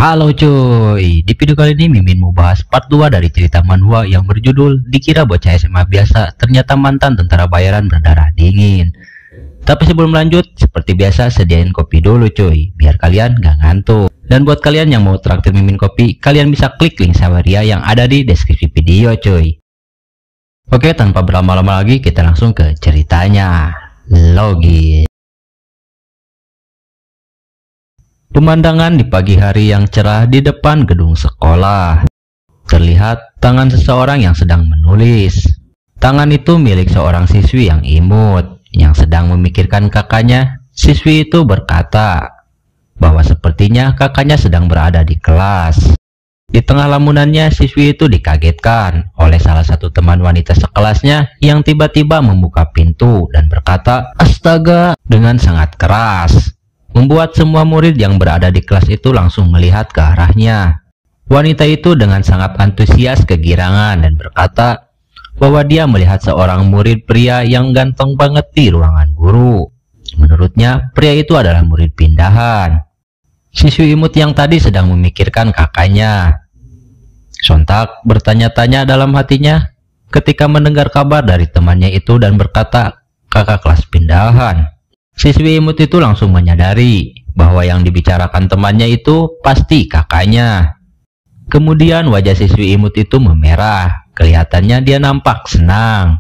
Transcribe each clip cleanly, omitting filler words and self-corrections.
Halo cuy, di video kali ini Mimin mau bahas part 2 dari cerita manhwa yang berjudul Dikira Bocah SMA Biasa Ternyata Mantan Tentara Bayaran Berdarah Dingin. Tapi sebelum lanjut, seperti biasa sediain kopi dulu cuy, biar kalian gak ngantuk. Dan buat kalian yang mau traktir Mimin kopi, kalian bisa klik link Saweria yang ada di deskripsi video cuy. Oke, tanpa berlama-lama lagi kita langsung ke ceritanya. Login. Pemandangan di pagi hari yang cerah di depan gedung sekolah. Terlihat tangan seseorang yang sedang menulis. Tangan itu milik seorang siswi yang imut, yang sedang memikirkan kakaknya. Siswi itu berkata bahwa sepertinya kakaknya sedang berada di kelas. Di tengah lamunannya, siswi itu dikagetkan oleh salah satu teman wanita sekelasnya yang tiba-tiba membuka pintu dan berkata, "Astaga!" dengan sangat keras. Membuat semua murid yang berada di kelas itu langsung melihat ke arahnya. Wanita itu dengan sangat antusias kegirangan dan berkata bahwa dia melihat seorang murid pria yang ganteng banget di ruangan guru. Menurutnya, pria itu adalah murid pindahan. Siswi imut yang tadi sedang memikirkan kakaknya. Sontak bertanya-tanya dalam hatinya ketika mendengar kabar dari temannya itu dan berkata, "Kakak kelas pindahan." Siswi imut itu langsung menyadari bahwa yang dibicarakan temannya itu pasti kakaknya. Kemudian wajah siswi imut itu memerah, kelihatannya dia nampak senang.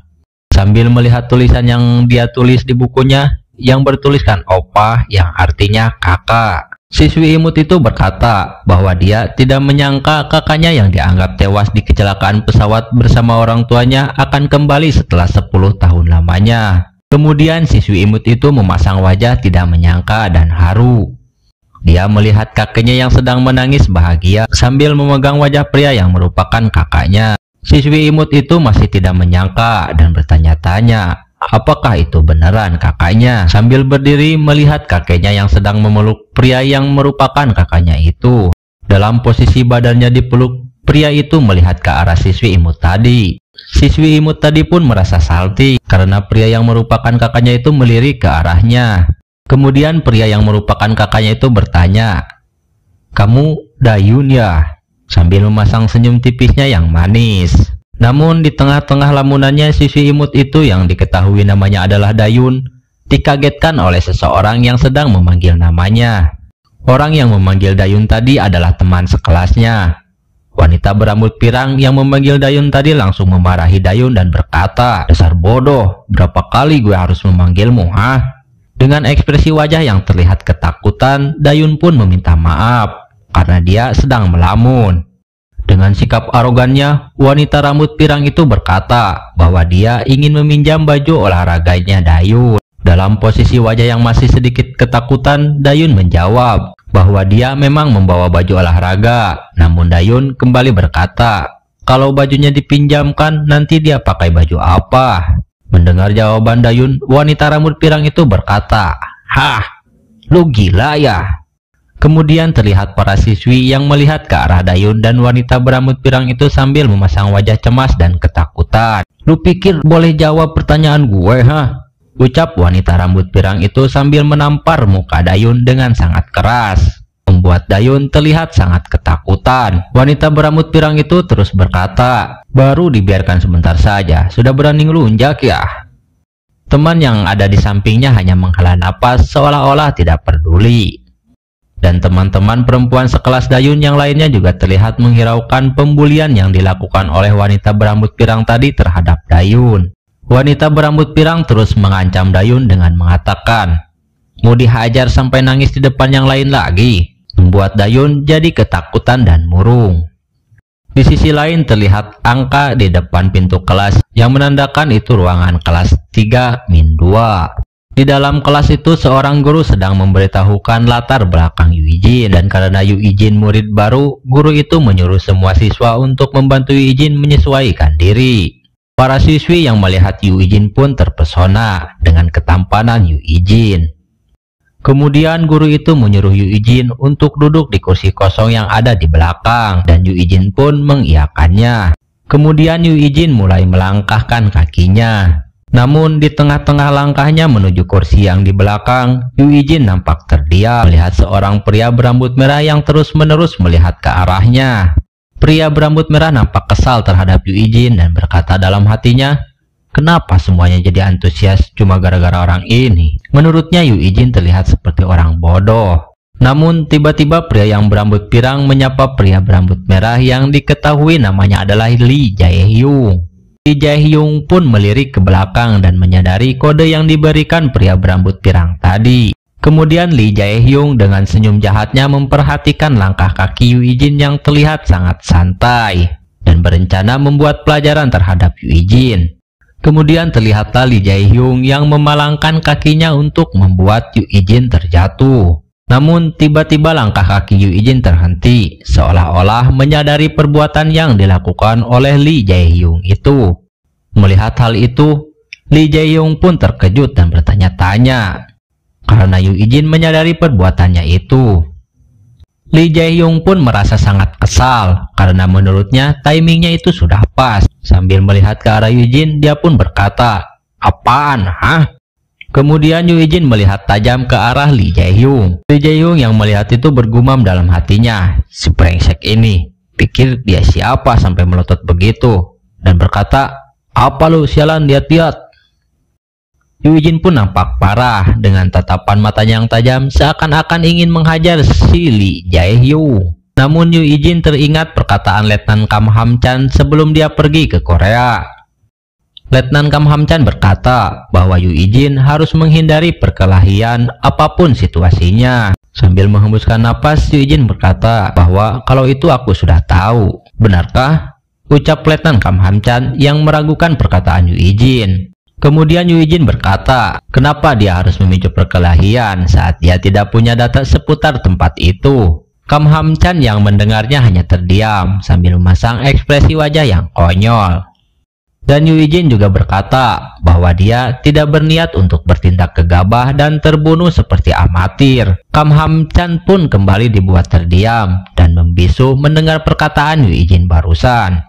Sambil melihat tulisan yang dia tulis di bukunya yang bertuliskan Opa yang artinya kakak. Siswi imut itu berkata bahwa dia tidak menyangka kakaknya yang dianggap tewas di kecelakaan pesawat bersama orang tuanya akan kembali setelah 10 tahun lamanya. Kemudian siswi imut itu memasang wajah tidak menyangka dan haru. Dia melihat kakeknya yang sedang menangis bahagia sambil memegang wajah pria yang merupakan kakaknya. Siswi imut itu masih tidak menyangka dan bertanya-tanya, apakah itu beneran kakaknya? Sambil berdiri melihat kakeknya yang sedang memeluk pria yang merupakan kakaknya itu. Dalam posisi badannya dipeluk, pria itu melihat ke arah siswi imut tadi. Siswi imut tadi pun merasa salty karena pria yang merupakan kakaknya itu melirik ke arahnya. Kemudian pria yang merupakan kakaknya itu bertanya, "Kamu Dayun ya?" sambil memasang senyum tipisnya yang manis. Namun di tengah-tengah lamunannya, siswi imut itu yang diketahui namanya adalah Dayun dikagetkan oleh seseorang yang sedang memanggil namanya. Orang yang memanggil Dayun tadi adalah teman sekelasnya. Wanita berambut pirang yang memanggil Dayun tadi langsung memarahi Dayun dan berkata, "Dasar bodoh, berapa kali gue harus memanggilmu, ha?" Dengan ekspresi wajah yang terlihat ketakutan, Dayun pun meminta maaf karena dia sedang melamun. Dengan sikap arogannya, wanita rambut pirang itu berkata bahwa dia ingin meminjam baju olahraganya Dayun. Dalam posisi wajah yang masih sedikit ketakutan, Dayun menjawab bahwa dia memang membawa baju olahraga. Namun Dayun kembali berkata, kalau bajunya dipinjamkan, nanti dia pakai baju apa? Mendengar jawaban Dayun, wanita rambut pirang itu berkata, "Hah, lu gila ya?" Kemudian terlihat para siswi yang melihat ke arah Dayun dan wanita berambut pirang itu sambil memasang wajah cemas dan ketakutan. "Lu pikir boleh jawab pertanyaan gue, ha?" ucap wanita rambut pirang itu sambil menampar muka Dayun dengan sangat keras. Membuat Dayun terlihat sangat ketakutan. Wanita berambut pirang itu terus berkata, "Baru dibiarkan sebentar saja, sudah berani ngelunjak ya?" Teman yang ada di sampingnya hanya menghela napas seolah-olah tidak peduli. Dan teman-teman perempuan sekelas Dayun yang lainnya juga terlihat menghiraukan pembulian yang dilakukan oleh wanita berambut pirang tadi terhadap Dayun. Wanita berambut pirang terus mengancam Dayun dengan mengatakan, "Mau dihajar sampai nangis di depan yang lain lagi," membuat Dayun jadi ketakutan dan murung. Di sisi lain terlihat angka di depan pintu kelas yang menandakan itu ruangan kelas 3-2. Di dalam kelas itu seorang guru sedang memberitahukan latar belakang Yu Ijin, dan karena Yu Ijin murid baru, guru itu menyuruh semua siswa untuk membantu Yu Ijin menyesuaikan diri. Para siswi yang melihat Yu Ijin pun terpesona dengan ketampanan Yu Ijin. Kemudian guru itu menyuruh Yu Ijin untuk duduk di kursi kosong yang ada di belakang, dan Yu Ijin pun mengiyakannya. Kemudian Yu Ijin mulai melangkahkan kakinya. Namun di tengah-tengah langkahnya menuju kursi yang di belakang, Yu Ijin nampak terdiam melihat seorang pria berambut merah yang terus-menerus melihat ke arahnya. Pria berambut merah nampak kesal terhadap Yu Ijin dan berkata dalam hatinya, "Kenapa semuanya jadi antusias cuma gara-gara orang ini?" Menurutnya Yu Ijin terlihat seperti orang bodoh. Namun tiba-tiba pria yang berambut pirang menyapa pria berambut merah yang diketahui namanya adalah Lee Jae-hyung. Lee Jae-hyung pun melirik ke belakang dan menyadari kode yang diberikan pria berambut pirang tadi. Kemudian Lee Jae-hyung dengan senyum jahatnya memperhatikan langkah kaki Yu Ijin yang terlihat sangat santai dan berencana membuat pelajaran terhadap Yu Ijin. Kemudian terlihatlah Lee Jae-hyung yang memalangkan kakinya untuk membuat Yu Ijin terjatuh. Namun tiba-tiba langkah kaki Yu Ijin terhenti, seolah-olah menyadari perbuatan yang dilakukan oleh Lee Jae-hyung itu. Melihat hal itu, Lee Jae-hyung pun terkejut dan bertanya-tanya, karena Yu Ijin menyadari perbuatannya itu. Lee Jae-hyung pun merasa sangat kesal, karena menurutnya timingnya itu sudah pas. Sambil melihat ke arah Yu Ijin, dia pun berkata, "Apaan, hah?" Kemudian Yu Ijin melihat tajam ke arah Lee Jae-hyung. Lee Jae-hyung yang melihat itu bergumam dalam hatinya, "Si brengsek ini, pikir dia siapa sampai melotot begitu?" Dan berkata, "Apa lu, sialan, lihat-lihat." Yu Ijin pun nampak parah dengan tatapan matanya yang tajam seakan-akan ingin menghajar si Lee Jae-hyung. Namun Yu Ijin teringat perkataan Letnan Kam Ham Chan sebelum dia pergi ke Korea. Letnan Kam Ham Chan berkata bahwa Yu Ijin harus menghindari perkelahian apapun situasinya. Sambil menghembuskan napas, Yu Ijin berkata bahwa kalau itu aku sudah tahu. "Benarkah?" ucap Letnan Kam Ham Chan yang meragukan perkataan Yu Ijin. Kemudian Yu Ijin berkata, kenapa dia harus memicu perkelahian saat dia tidak punya data seputar tempat itu. Kam Ham Chan yang mendengarnya hanya terdiam sambil memasang ekspresi wajah yang konyol. Dan Yu Ijin juga berkata bahwa dia tidak berniat untuk bertindak gegabah dan terbunuh seperti amatir. Kam Ham Chan pun kembali dibuat terdiam dan membisu mendengar perkataan Yu Ijin barusan.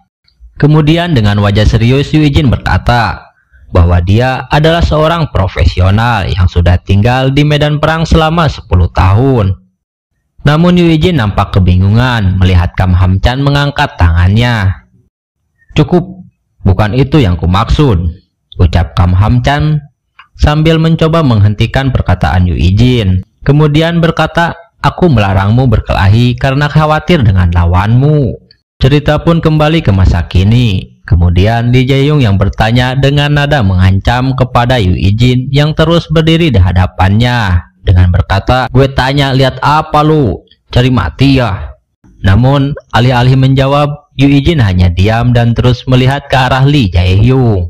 Kemudian dengan wajah serius Yu Ijin berkata bahwa dia adalah seorang profesional yang sudah tinggal di medan perang selama 10 tahun. Namun Yu Ijin nampak kebingungan melihat Kam Ham Chan mengangkat tangannya. "Cukup, bukan itu yang kumaksud," ucap Kam Ham Chan sambil mencoba menghentikan perkataan Yu Ijin. Kemudian berkata, "Aku melarangmu berkelahi karena khawatir dengan lawanmu." Cerita pun kembali ke masa kini. Kemudian Lee Jae-hyung yang bertanya dengan nada mengancam kepada Yu Ijin yang terus berdiri di hadapannya dengan berkata, "Gue tanya, lihat apa lu? Cari mati ya?" Namun alih-alih menjawab, Yu Ijin hanya diam dan terus melihat ke arah Lee Jae-hyung.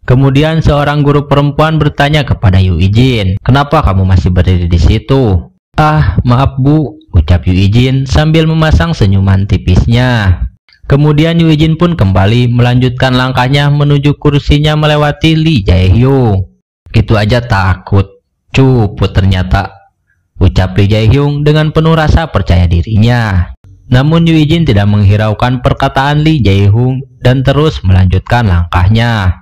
Kemudian seorang guru perempuan bertanya kepada Yu Ijin, "Kenapa kamu masih berdiri di situ?" "Ah, maaf Bu," ucap Yu Ijin sambil memasang senyuman tipisnya. Kemudian Yu Ijin pun kembali melanjutkan langkahnya menuju kursinya melewati Lee Jae-hyung. "Gitu aja takut, cupu ternyata," ucap Lee Jae-hyung dengan penuh rasa percaya dirinya. Namun Yu Ijin tidak menghiraukan perkataan Lee Jae-hyung dan terus melanjutkan langkahnya.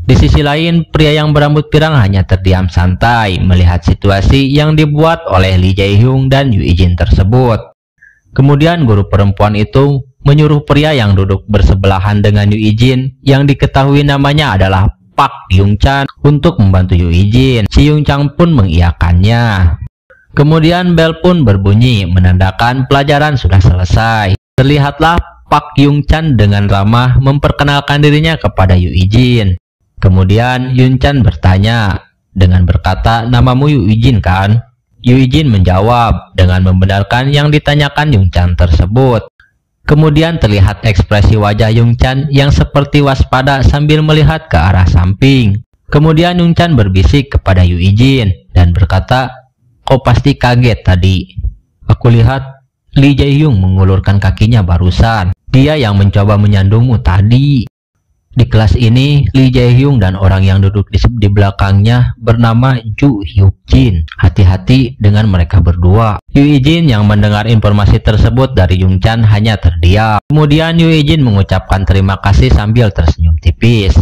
Di sisi lain, pria yang berambut pirang hanya terdiam santai melihat situasi yang dibuat oleh Lee Jae-hyung dan Yu Ijin tersebut. Kemudian guru perempuan itu menyuruh pria yang duduk bersebelahan dengan Yu Ijin yang diketahui namanya adalah Pak Yung Chan untuk membantu Yu Ijin. Si Yung Chan pun mengiyakannya. Kemudian bel pun berbunyi menandakan pelajaran sudah selesai. Terlihatlah Pak Yung Chan dengan ramah memperkenalkan dirinya kepada Yu Ijin. Kemudian Yung Chan bertanya dengan berkata, "Namamu Yu Ijin kan?" Yu Ijin menjawab dengan membenarkan yang ditanyakan Yung Chan tersebut. Kemudian terlihat ekspresi wajah Yung Chan yang seperti waspada sambil melihat ke arah samping. Kemudian Yung Chan berbisik kepada Yu Ijin dan berkata, "Kau pasti kaget tadi. Aku lihat Lee Jae-hyung mengulurkan kakinya barusan. Dia yang mencoba menyandungmu tadi." Di kelas ini, Lee Jae-hyung dan orang yang duduk di belakangnya bernama Ju Hyuk Jin. Hati-hati dengan mereka berdua. Yu Ijin yang mendengar informasi tersebut dari Yung Chan hanya terdiam. Kemudian Yu Ijin mengucapkan terima kasih sambil tersenyum tipis.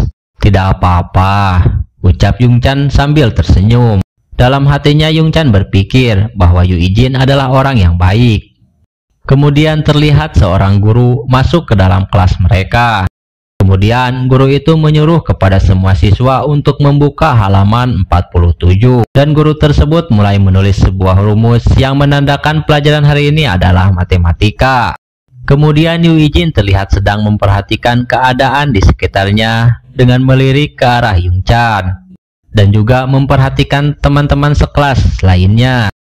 Tidak apa-apa, ucap Yung Chan sambil tersenyum. Dalam hatinya Yung Chan berpikir bahwa Yu Ijin adalah orang yang baik. Kemudian terlihat seorang guru masuk ke dalam kelas mereka. Kemudian guru itu menyuruh kepada semua siswa untuk membuka halaman 47. Dan guru tersebut mulai menulis sebuah rumus yang menandakan pelajaran hari ini adalah matematika. Kemudian Yu Ijin terlihat sedang memperhatikan keadaan di sekitarnya dengan melirik ke arah Yung Chan. Dan juga memperhatikan teman-teman sekelas lainnya.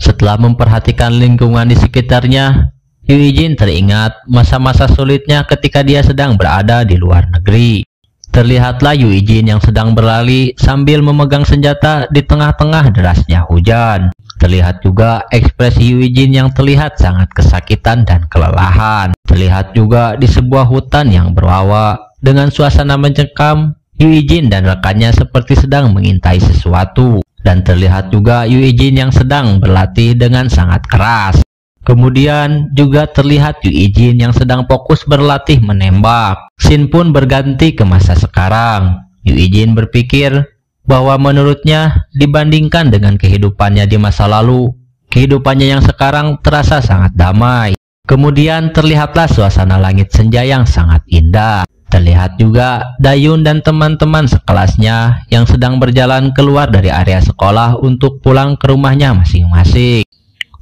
Setelah memperhatikan lingkungan di sekitarnya, Yu Ijin teringat masa-masa sulitnya ketika dia sedang berada di luar negeri. Terlihatlah Yu Ijin yang sedang berlari sambil memegang senjata di tengah-tengah derasnya hujan. Terlihat juga ekspresi Yu Ijin yang terlihat sangat kesakitan dan kelelahan. Terlihat juga di sebuah hutan yang berawa dengan suasana mencekam, Yu Ijin dan rekannya seperti sedang mengintai sesuatu. Dan terlihat juga Yu Ijin yang sedang berlatih dengan sangat keras. Kemudian juga terlihat Yu Ijin yang sedang fokus berlatih menembak. Scene pun berganti ke masa sekarang. Yu Ijin berpikir bahwa menurutnya dibandingkan dengan kehidupannya di masa lalu, kehidupannya yang sekarang terasa sangat damai. Kemudian terlihatlah suasana langit senja yang sangat indah. Terlihat juga Dayun dan teman-teman sekelasnya yang sedang berjalan keluar dari area sekolah untuk pulang ke rumahnya masing-masing.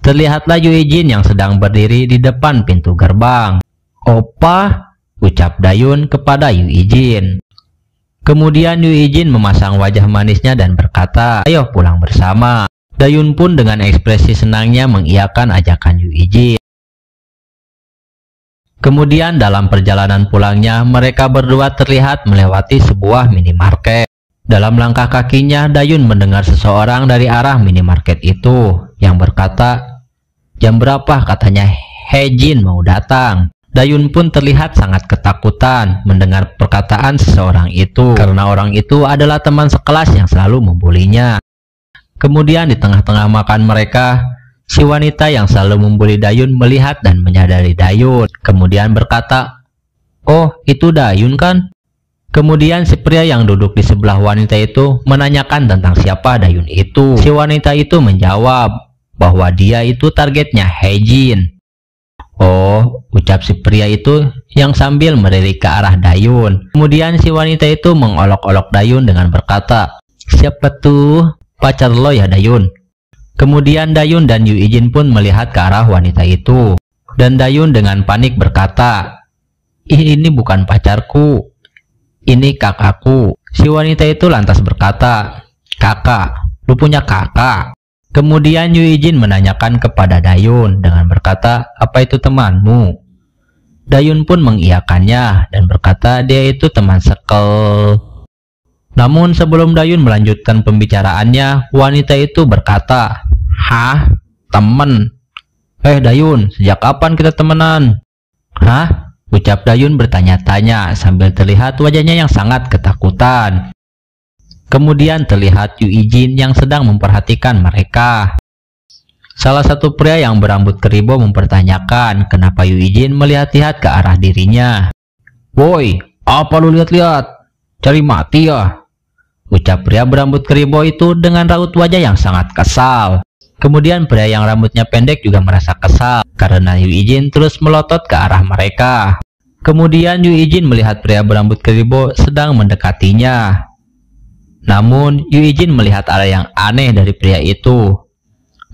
Terlihatlah Yu Ijin yang sedang berdiri di depan pintu gerbang. "Opa," ucap Dayun kepada Yu Ijin. Kemudian Yu Ijin memasang wajah manisnya dan berkata, "Ayo pulang bersama." Dayun pun dengan ekspresi senangnya mengiyakan ajakan Yu Ijin. Kemudian dalam perjalanan pulangnya, mereka berdua terlihat melewati sebuah minimarket. Dalam langkah kakinya, Dayun mendengar seseorang dari arah minimarket itu yang berkata, "Jam berapa?" katanya. "Hejin mau datang." Dayun pun terlihat sangat ketakutan mendengar perkataan seseorang itu, karena orang itu adalah teman sekelas yang selalu membulinya. Kemudian di tengah-tengah makan mereka, si wanita yang selalu membuli Dayun melihat dan menyadari Dayun. Kemudian berkata, "Oh, itu Dayun kan?" Kemudian si pria yang duduk di sebelah wanita itu menanyakan tentang siapa Dayun itu. Si wanita itu menjawab bahwa dia itu targetnya Hejin. "Oh," ucap si pria itu yang sambil melirik ke arah Dayun. Kemudian si wanita itu mengolok-olok Dayun dengan berkata, "Siapa tuh? Pacar lo ya Dayun?" Kemudian Dayun dan Yu Ijin pun melihat ke arah wanita itu. Dan Dayun dengan panik berkata, "Ini bukan pacarku. Ini kakakku." Si wanita itu lantas berkata, "Kakak? Lu punya kakak?" Kemudian Yu Ijin menanyakan kepada Dayun dengan berkata, "Apa itu temanmu?" Dayun pun mengiyakannya dan berkata dia itu teman sekel. Namun sebelum Dayun melanjutkan pembicaraannya, wanita itu berkata, "Hah? Temen? Dayun, sejak kapan kita temenan?" "Hah?" ucap Dayun bertanya-tanya sambil terlihat wajahnya yang sangat ketakutan. Kemudian terlihat Yu Ijin yang sedang memperhatikan mereka. Salah satu pria yang berambut keribo mempertanyakan kenapa Yu Ijin melihat-lihat ke arah dirinya. "Woi, apa lu lihat-lihat? Cari mati ya?" ucap pria berambut keribo itu dengan raut wajah yang sangat kesal. Kemudian pria yang rambutnya pendek juga merasa kesal karena Yu Ijin terus melotot ke arah mereka. Kemudian Yu Ijin melihat pria berambut keribo sedang mendekatinya. Namun Yu Ijin melihat ada yang aneh dari pria itu.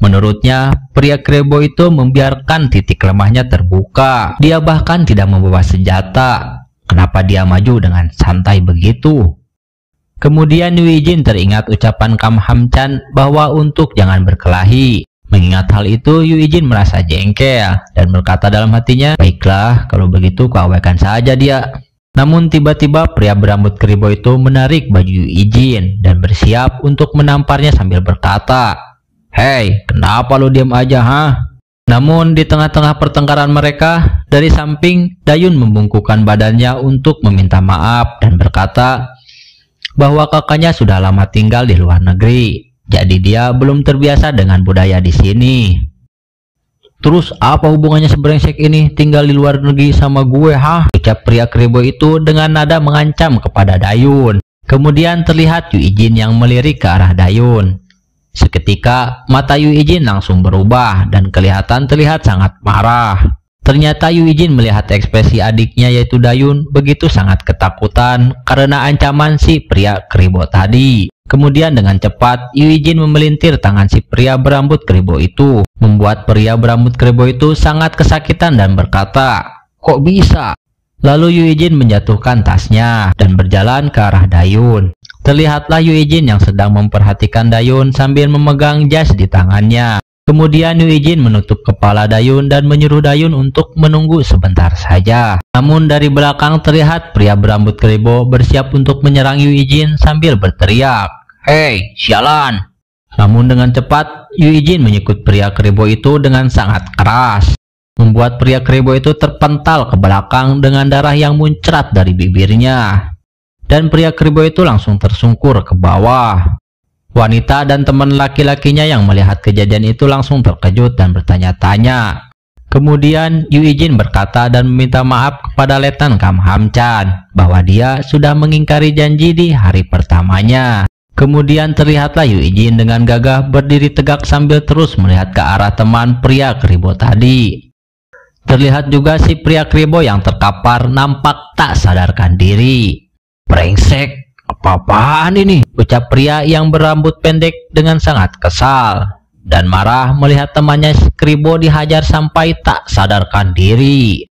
Menurutnya, pria keribo itu membiarkan titik lemahnya terbuka. Dia bahkan tidak membawa senjata. Kenapa dia maju dengan santai begitu? Kemudian Yu Ijin teringat ucapan Kam Ham Chan bahwa untuk jangan berkelahi. Mengingat hal itu, Yu Ijin merasa jengkel dan berkata dalam hatinya, "Baiklah, kalau begitu kuabaikan saja dia." Namun tiba-tiba pria berambut keribo itu menarik baju Yu Ijin dan bersiap untuk menamparnya sambil berkata, "Hei, kenapa lu diam aja, ha?" Namun di tengah-tengah pertengkaran mereka, dari samping Dayun membungkukkan badannya untuk meminta maaf dan berkata bahwa kakaknya sudah lama tinggal di luar negeri, jadi dia belum terbiasa dengan budaya di sini. Terus apa hubungannya si brengsek ini tinggal di luar negeri sama gue, hah? Ucap pria keribo itu dengan nada mengancam kepada Dayun. Kemudian terlihat Yu Ijin yang melirik ke arah Dayun. Seketika mata Yu Ijin langsung berubah dan kelihatan terlihat sangat marah. Ternyata Yu Ijin melihat ekspresi adiknya yaitu Dayun begitu sangat ketakutan karena ancaman si pria keribo tadi. Kemudian dengan cepat Yu Ijin memelintir tangan si pria berambut keribo itu, membuat pria berambut keribo itu sangat kesakitan dan berkata, "Kok bisa?" Lalu Yu Ijin menjatuhkan tasnya dan berjalan ke arah Dayun. Terlihatlah Yu Ijin yang sedang memperhatikan Dayun sambil memegang jas di tangannya. Kemudian Yu Ijin menutup kepala Dayun dan menyuruh Dayun untuk menunggu sebentar saja. Namun dari belakang terlihat pria berambut keribo bersiap untuk menyerang Yu Ijin sambil berteriak, "Hei, sialan!" Namun dengan cepat Yu Ijin menyikut pria keribo itu dengan sangat keras, membuat pria keribo itu terpental ke belakang dengan darah yang muncrat dari bibirnya. Dan pria keribo itu langsung tersungkur ke bawah. Wanita dan teman laki-lakinya yang melihat kejadian itu langsung terkejut dan bertanya-tanya. Kemudian Yu Ijin berkata dan meminta maaf kepada Letnan Kam Hamchan bahwa dia sudah mengingkari janji di hari pertamanya. Kemudian terlihatlah Yu Ijin dengan gagah berdiri tegak sambil terus melihat ke arah teman pria keribo tadi. Terlihat juga si pria keribo yang terkapar nampak tak sadarkan diri. "Brengsek! Apa-apaan ini?" ucap pria yang berambut pendek dengan sangat kesal dan marah melihat temannya keribo dihajar sampai tak sadarkan diri.